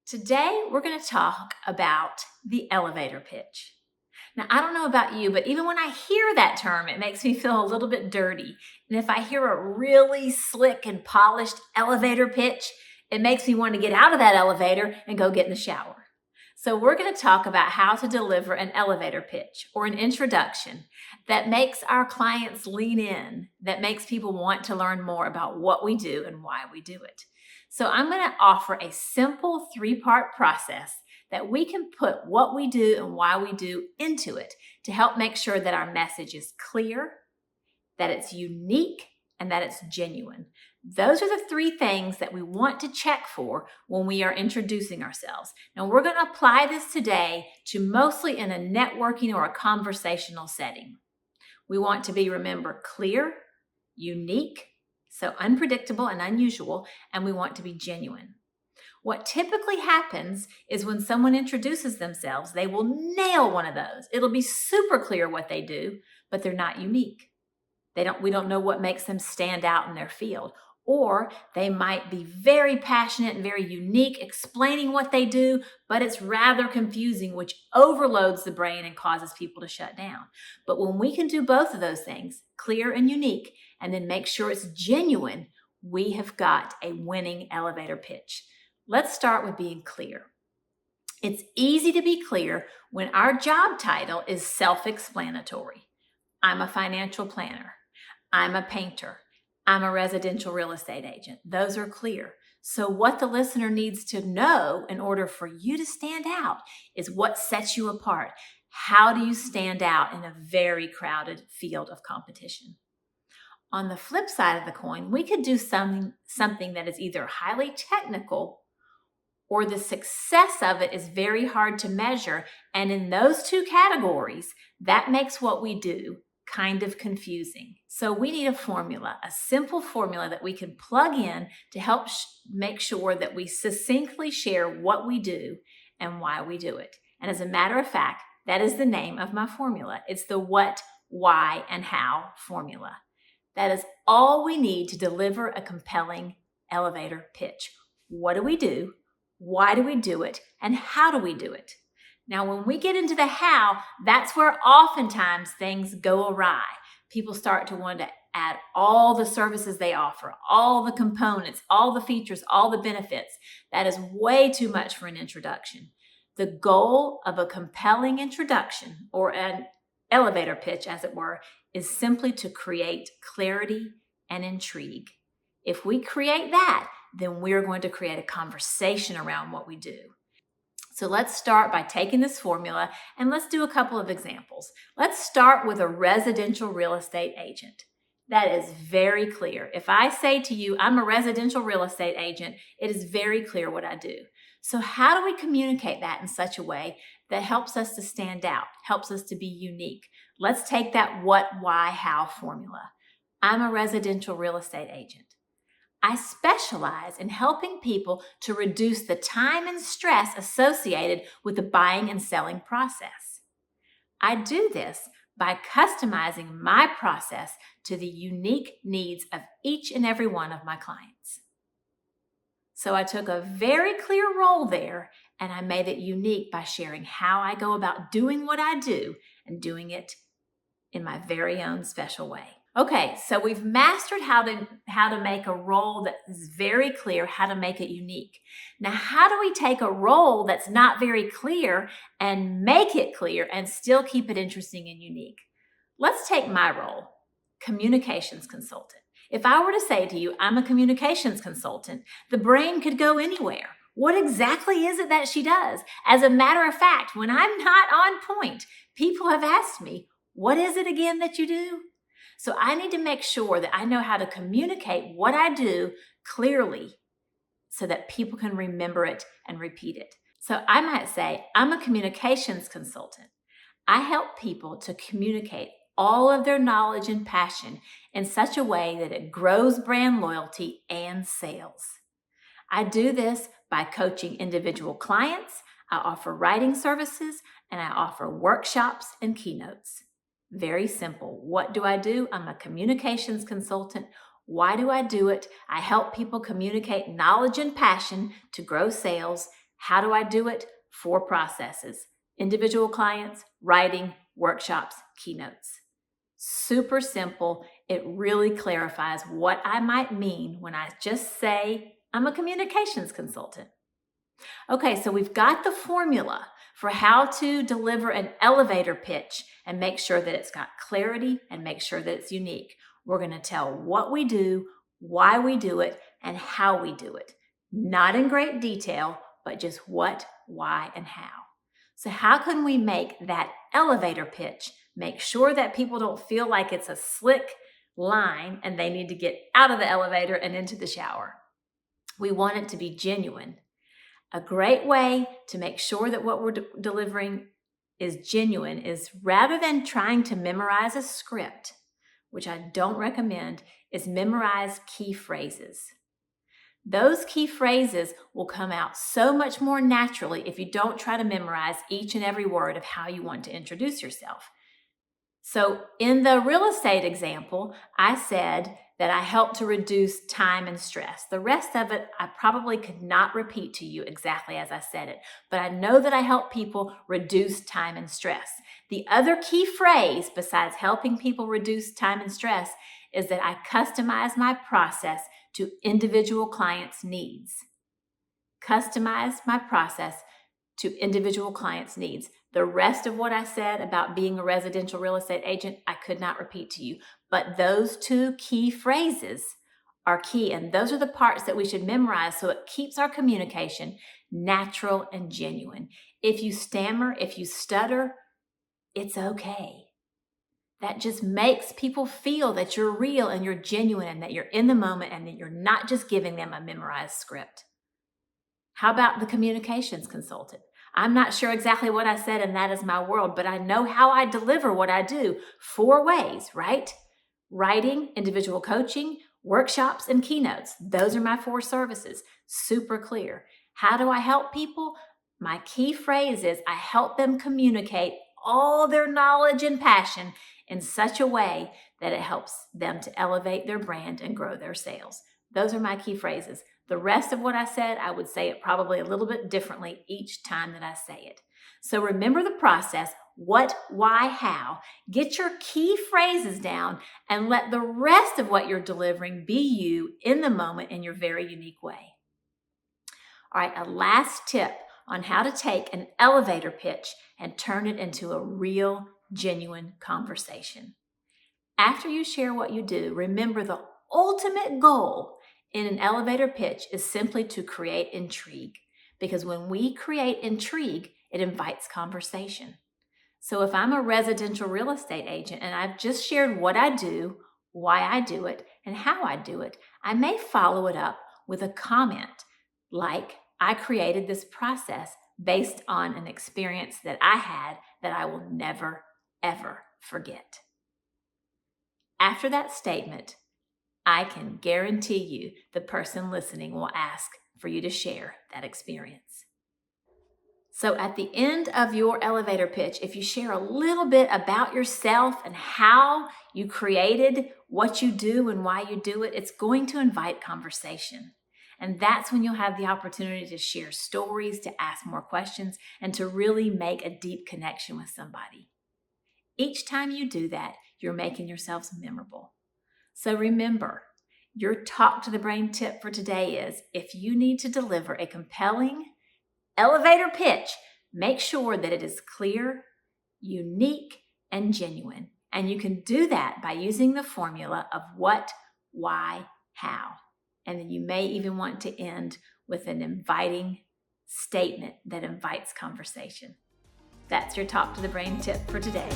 Today, we're going to talk about the elevator pitch. Now, I don't know about you, but even when I hear that term, it makes me feel a little bit dirty. And if I hear a really slick and polished elevator pitch, it makes me want to get out of that elevator and go get in the shower. So we're going to talk about how to deliver an elevator pitch or an introduction that makes our clients lean in, that makes people want to learn more about what we do and why we do it. So I'm going to offer a simple 3-part process that we can put what we do and why we do into it to help make sure that our message is clear, that it's unique, and that it's genuine. Those are the 3 things that we want to check for when we are introducing ourselves. Now, we're going to apply this today to mostly in a networking or a conversational setting. We want to be, remember, clear, unique, so unpredictable and unusual, and we want to be genuine. What typically happens is when someone introduces themselves, they will nail one of those. It'll be super clear what they do, but they're not unique. We don't know what makes them stand out in their field. Or they might be very passionate and very unique explaining what they do, but it's rather confusing, which overloads the brain and causes people to shut down. But when we can do both of those things, clear and unique, and then make sure it's genuine, we have got a winning elevator pitch. Let's start with being clear. It's easy to be clear when our job title is self-explanatory. I'm a financial planner. I'm a painter. I'm a residential real estate agent. Those are clear. So what the listener needs to know in order for you to stand out is what sets you apart. How do you stand out in a very crowded field of competition? On the flip side of the coin, we could do something that is either highly technical or the success of it is very hard to measure. And in those 2 categories, that makes what we do kind of confusing. So we need a formula, a simple formula that we can plug in to help make sure that we succinctly share what we do and why we do it. And as a matter of fact, that is the name of my formula. It's the what, why, and how formula. That is all we need to deliver a compelling elevator pitch. What do we do? Why do we do it? And how do we do it? Now, when we get into the how, that's where oftentimes things go awry. People start to want to add all the services they offer, all the components, all the features, all the benefits. That is way too much for an introduction. The goal of a compelling introduction, or an elevator pitch, as it were, is simply to create clarity and intrigue. If we create that, then we're going to create a conversation around what we do. So let's start by taking this formula and let's do a couple of examples. Let's start with a residential real estate agent. That is very clear. If I say to you, I'm a residential real estate agent, it is very clear what I do. So how do we communicate that in such a way that helps us to stand out, helps us to be unique? Let's take that what, why, how formula. I'm a residential real estate agent. I specialize in helping people to reduce the time and stress associated with the buying and selling process. I do this by customizing my process to the unique needs of each and every one of my clients. So I took a very clear role there and I made it unique by sharing how I go about doing what I do and doing it in my very own special way. Okay, so we've mastered how to make a role that is very clear, how to make it unique. Now, how do we take a role that's not very clear and make it clear and still keep it interesting and unique? Let's take my role, communications consultant. If I were to say to you, I'm a communications consultant, the brain could go anywhere. What exactly is it that she does? As a matter of fact, when I'm not on point, people have asked me, what is it again that you do? So I need to make sure that I know how to communicate what I do clearly so that people can remember it and repeat it. So I might say, I'm a communications consultant. I help people to communicate all of their knowledge and passion in such a way that it grows brand loyalty and sales. I do this by coaching individual clients. I offer writing services and I offer workshops and keynotes. Very simple. What do I do? I'm a communications consultant. Why do I do it? I help people communicate knowledge and passion to grow sales How do I do it? 4 processes: individual clients, writing, workshops, keynotes. Super simple. It really clarifies what I might mean when I just say I'm a communications consultant. Okay, so we've got the formula for how to deliver an elevator pitch and make sure that it's got clarity and make sure that it's unique. We're going to tell what we do, why we do it, and how we do it. Not in great detail, but just what, why, and how. So how can we make that elevator pitch make sure that people don't feel like it's a slick line and they need to get out of the elevator and into the shower? We want it to be genuine. A great way to make sure that what we're delivering is genuine is, rather than trying to memorize a script, which I don't recommend, is memorize key phrases. Those key phrases will come out so much more naturally if you don't try to memorize each and every word of how you want to introduce yourself. So in the real estate example, I said that I help to reduce time and stress. The rest of it, I probably could not repeat to you exactly as I said it, but I know that I help people reduce time and stress. The other key phrase, besides helping people reduce time and stress, is that I customize my process to individual clients' needs. Customize my process to individual clients' needs. The rest of what I said about being a residential real estate agent, I could not repeat to you. But those 2 key phrases are key, and those are the parts that we should memorize so it keeps our communication natural and genuine. If you stammer, if you stutter, it's okay. That just makes people feel that you're real and you're genuine and that you're in the moment and that you're not just giving them a memorized script. How about the communications consultant? I'm not sure exactly what I said, and that is my world, but I know how I deliver what I do 4 ways, right? Writing, individual coaching, workshops, and keynotes. Those are my 4 services. Super clear. How do I help people? My key phrase is I help them communicate all their knowledge and passion in such a way that it helps them to elevate their brand and grow their sales. Those are my key phrases. The rest of what I said, I would say it probably a little bit differently each time that I say it. So remember the process: what, why, how. Get your key phrases down and let the rest of what you're delivering be you in the moment in your very unique way. All right, a last tip on how to take an elevator pitch and turn it into a real, genuine conversation. After you share what you do, remember the ultimate goal in an elevator pitch is simply to create intrigue, because when we create intrigue, it invites conversation. So if I'm a residential real estate agent and I've just shared what I do, why I do it, and how I do it, I may follow it up with a comment like, I created this process based on an experience that I had that I will never, ever forget. After that statement, I can guarantee you the person listening will ask for you to share that experience. So at the end of your elevator pitch, if you share a little bit about yourself and how you created what you do and why you do it, it's going to invite conversation. And that's when you'll have the opportunity to share stories, to ask more questions, and to really make a deep connection with somebody. Each time you do that, you're making yourselves memorable. So remember, your Talk to the Brain tip for today is, if you need to deliver a compelling elevator pitch, make sure that it is clear, unique, and genuine. And you can do that by using the formula of what, why, how. And then you may even want to end with an inviting statement that invites conversation. That's your Talk to the Brain tip for today.